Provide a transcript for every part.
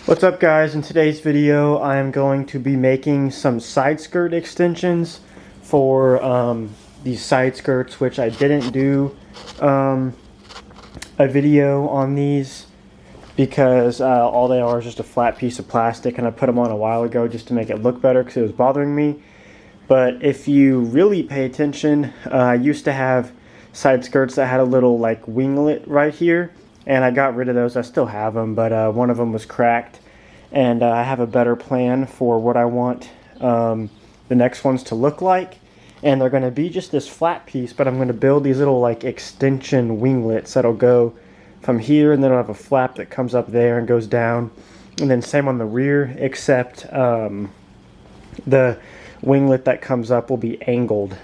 What's up guys, in today's video I am going to be making some side skirt extensions for these side skirts, which I didn't do a video on these because all they are is just a flat piece of plastic, and I put them on a while ago just to make it look better because it was bothering me. But if you really pay attention, I used to have side skirts that had a little like winglet right here, and I got rid of those. I still have them, but one of them was cracked, and I have a better plan for what I want the next ones to look like. And they're going to be just this flat piece, but I'm going to build these little like extension winglets that'll go from here, and then I'll have a flap that comes up there and goes down, and then same on the rear, except the winglet that comes up will be angled,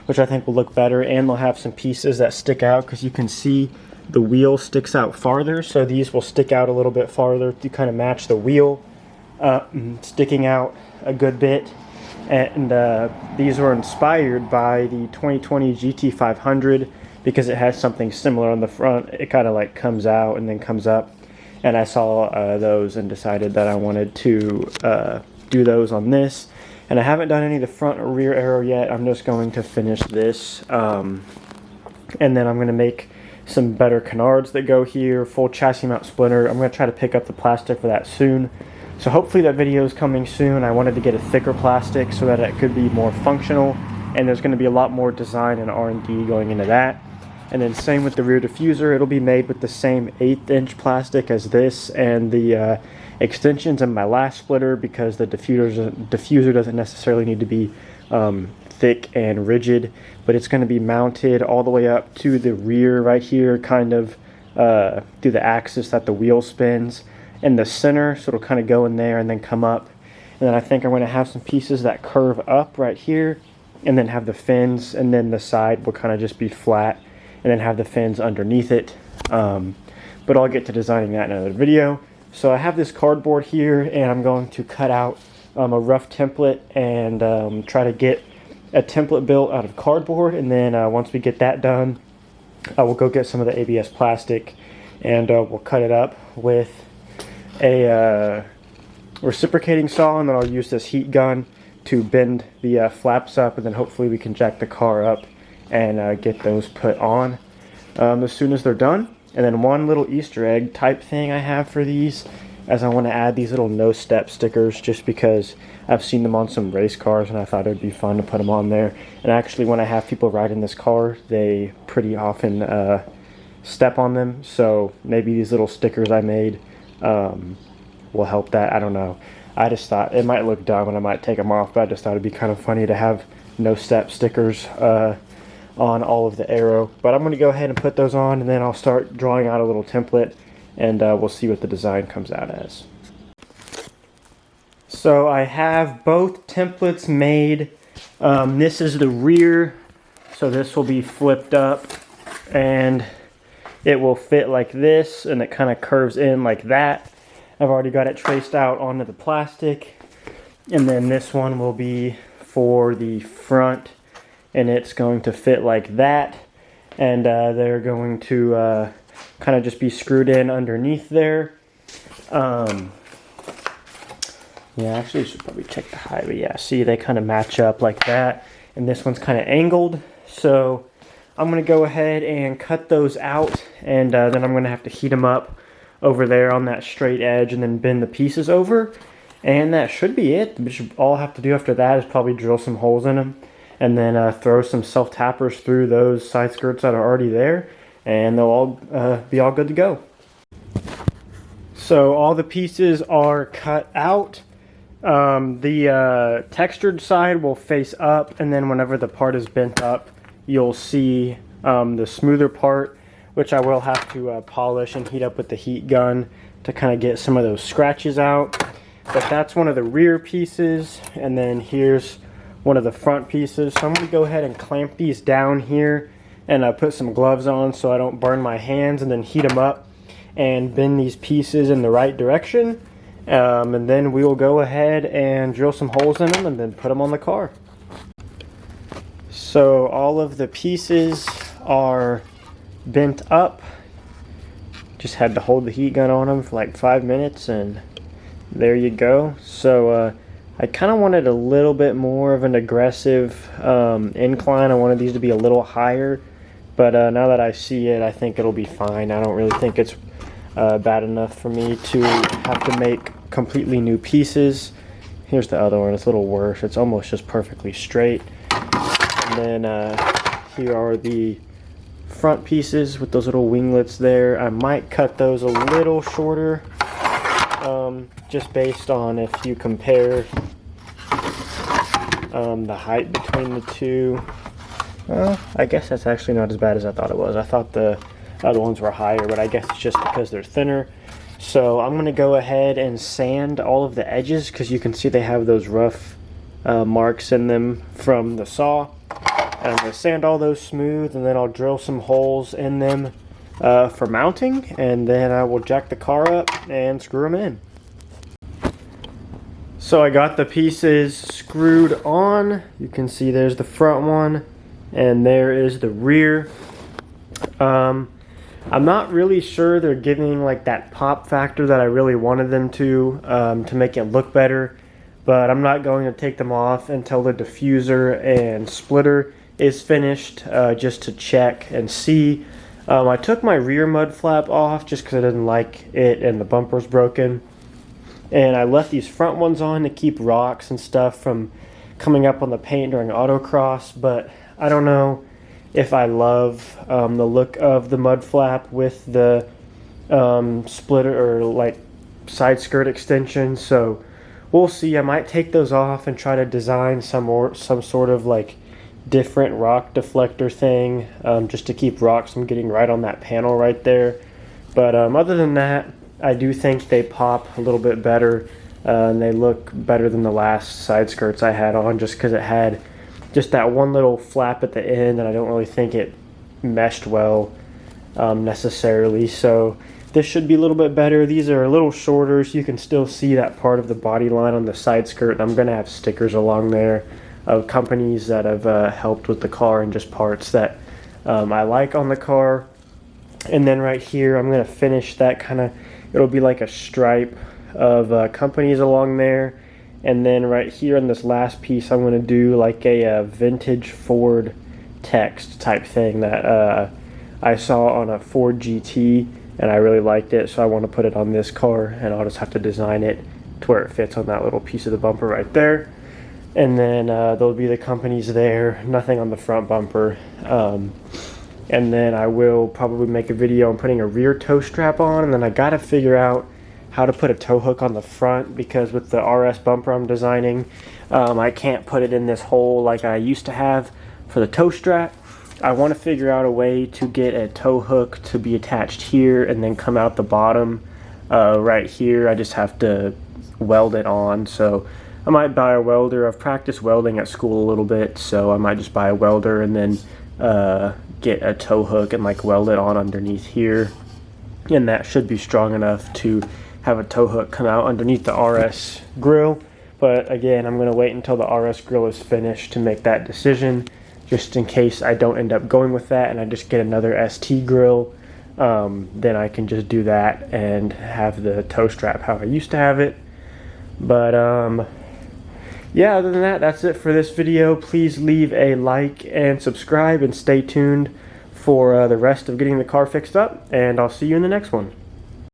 which I think will look better, and they'll have some pieces that stick out because you can see the wheel sticks out farther, so these will stick out a little bit farther to kind of match the wheel sticking out a good bit. And these were inspired by the 2020 GT500 because it has something similar on the front. It kind of like comes out and then comes up, and I saw those and decided that I wanted to do those on this. And I haven't done any of the front or rear arrow yet. I'm just going to finish this, and then I'm going to make some better canards that go here, full chassis mount splitter. I'm going to try to pick up the plastic for that soon. So hopefully that video is coming soon. I wanted to get a thicker plastic so that it could be more functional, and there's going to be a lot more design and R&D going into that. And then same with the rear diffuser. It'll be made with the same 1/8 inch plastic as this, and the extensions in my last splitter, because the diffuser doesn't necessarily need to be thick and rigid, but it's going to be mounted all the way up to the rear right here, kind of through the axis that the wheel spins in the center, so it'll kind of go in there and then come up. And then I think I'm going to have some pieces that curve up right here, and then have the fins, and then the side will kind of just be flat, and then have the fins underneath it. But I'll get to designing that in another video. So I have this cardboard here, and I'm going to cut out a rough template and try to get a template built out of cardboard. And then once we get that done, I will go get some of the ABS plastic, and we'll cut it up with a reciprocating saw, and then I'll use this heat gun to bend the flaps up, and then hopefully we can jack the car up and get those put on as soon as they're done. And then one little Easter egg type thing I have for these, as I want to add these little no step stickers, just because I've seen them on some race cars and I thought it would be fun to put them on there. And actually, when I have people ride in this car, they pretty often step on them, so maybe these little stickers I made will help that. I don't know. I just thought it might look dumb and I might take them off, but I just thought it'd be kind of funny to have no step stickers on all of the arrow. But I'm going to go ahead and put those on, and then I'll start drawing out a little template, and we'll see what the design comes out as. So I have both templates made. This is the rear, so this will be flipped up, and it will fit like this, and it kind of curves in like that. I've already got it traced out onto the plastic. And then this one will be for the front, and it's going to fit like that, and they're going to kind of just be screwed in underneath there. Yeah, actually I should probably check the height, but yeah, see, they kind of match up like that, and this one's kind of angled. So I'm going to go ahead and cut those out, and then I'm going to have to heat them up over there on that straight edge, and then bend the pieces over. And that should be it. All I have to do after that is probably drill some holes in them, and then throw some self-tappers through those side skirts that are already there, and they'll all be all good to go. So all the pieces are cut out. The textured side will face up, and then whenever the part is bent up, you'll see the smoother part, which I will have to polish and heat up with the heat gun to kind of get some of those scratches out. But that's one of the rear pieces, and then here's one of the front pieces. So I'm going to go ahead and clamp these down here, and put some gloves on so I don't burn my hands, and then heat them up and bend these pieces in the right direction. And then we will go ahead and drill some holes in them and then put them on the car. So all of the pieces are bent up Just had to hold the heat gun on them for like 5 minutes, and there you go. So I kind of wanted a little bit more of an aggressive incline. I wanted these to be a little higher, but now that I see it, I think it'll be fine. I don't really think it's bad enough for me to have to make completely new pieces. Here's the other one. It's a little worse. It's almost just perfectly straight. And then here are the front pieces with those little winglets there. I might cut those a little shorter, just based on if you compare the height between the two. I guess that's actually not as bad as I thought it was. I thought the other ones were higher, but I guess it's just because they're thinner. So I'm going to go ahead and sand all of the edges, because you can see they have those rough marks in them from the saw. And I'm going to sand all those smooth, and then I'll drill some holes in them for mounting, and then I will jack the car up and screw them in. So I got the pieces screwed on. You can see there's the front one, and there is the rear. I'm not really sure they're giving like that pop factor that I really wanted them to make it look better, but I'm not going to take them off until the diffuser and splitter is finished, just to check and see. I took my rear mud flap off just because I didn't like it and the bumper's broken, and I left these front ones on to keep rocks and stuff from coming up on the paint during autocross. But I don't know if I love the look of the mud flap with the splitter or like side skirt extension, so we'll see. I might take those off and try to design some sort of like different rock deflector thing, just to keep rocks from getting right on that panel right there. But other than that, I do think they pop a little bit better, and they look better than the last side skirts I had on, just because it had just that one little flap at the end, and I don't really think it meshed well necessarily. So this should be a little bit better. These are a little shorter, so you can still see that part of the body line on the side skirt. And I'm going to have stickers along there of companies that have helped with the car, and just parts that I like on the car. And then right here, I'm going to finish that kind of, it'll be like a stripe of companies along there. And then right here on this last piece, I'm going to do like a vintage Ford text type thing that I saw on a Ford GT, and I really liked it, so I want to put it on this car, and I'll just have to design it to where it fits on that little piece of the bumper right there. And then there'll be the companies there, nothing on the front bumper. And then I will probably make a video on putting a rear tow strap on, and then I got to figure out how to put a tow hook on the front, because with the RS bumper I'm designing, I can't put it in this hole like I used to have for the tow strap. I want to figure out a way to get a tow hook to be attached here and then come out the bottom right here. I just have to weld it on, so I might buy a welder. I've practiced welding at school a little bit, so I might just buy a welder and then get a tow hook and like weld it on underneath here, and that should be strong enough to have a tow hook come out underneath the RS grill. But again, I'm going to wait until the RS grill is finished to make that decision, just in case I don't end up going with that and I just get another ST grill. Then I can just do that and have the tow strap how I used to have it. But yeah, other than that, that's it for this video. Please leave a like and subscribe, and stay tuned for the rest of getting the car fixed up, and I'll see you in the next one.